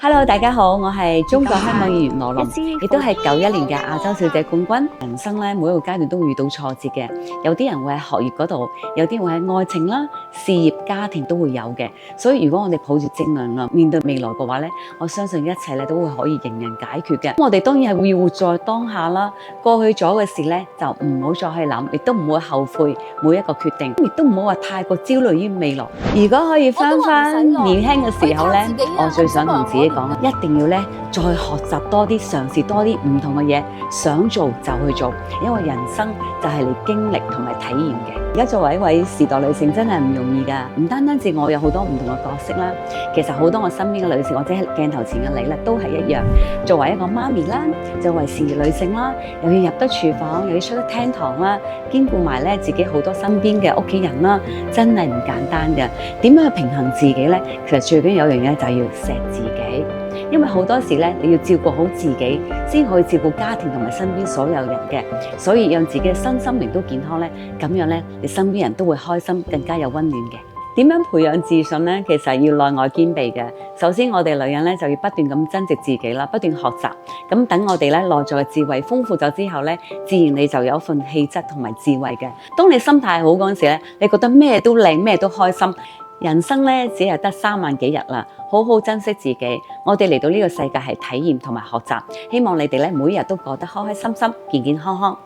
Hello，大家好，我係中國香港議員羅琳，亦都係91年嘅亞洲小姐冠軍。人生咧每一個階段都會遇到挫折嘅，有啲人會喺學業嗰度，有啲會喺愛情啦、事業、家庭都會有嘅。所以如果我哋抱住正能量面對未來嘅話咧，我相信一切咧都會可以迎刃解決嘅。我哋當然係會活在當下啦，過去咗嘅事咧就唔好再去諗，亦都唔會後悔每一個決定，亦都唔好話太過焦慮於未來。如果可以翻年輕嘅時候咧，我最想同自己講，一定要咧再學習多啲，嘗試多啲唔同嘅嘢，想做就去做，因為人生就係你經歷同埋體驗嘅。而家作為一位時代女性真係唔容易㗎，唔單止我有好多唔同嘅角色啦，其實好多我身邊嘅女士或者係鏡頭前嘅你咧都係一樣。作為一個媽咪啦，作為事業女性啦，又要入得廚房，又要出得廳堂啦，兼顧埋咧自己好多身邊嘅屋企人啦，真係唔簡單嘅。點樣去平衡自己咧？其實最緊要有樣嘢就係要錫自己。因為好多時咧，你要照顧好自己，先可以照顧家庭同埋身邊所有人嘅。所以讓自己嘅身心靈都健康咧，咁樣咧，你身邊人都會開心，更加有溫暖嘅。點樣培養自信咧？其實要內外兼備嘅。首先，我哋女人咧就要不斷咁增值自己啦，不斷學習。咁等我哋咧內在嘅智慧豐富咗之後咧，自然你就有一份氣質同埋智慧嘅。當你心態好嗰陣時咧，你覺得咩都靚，咩都開心。人生咧只係得3萬幾日啦，好好珍惜自己。我哋嚟到呢個世界係體驗同埋學習，希望你哋咧每日都過得開開心心、健健康康。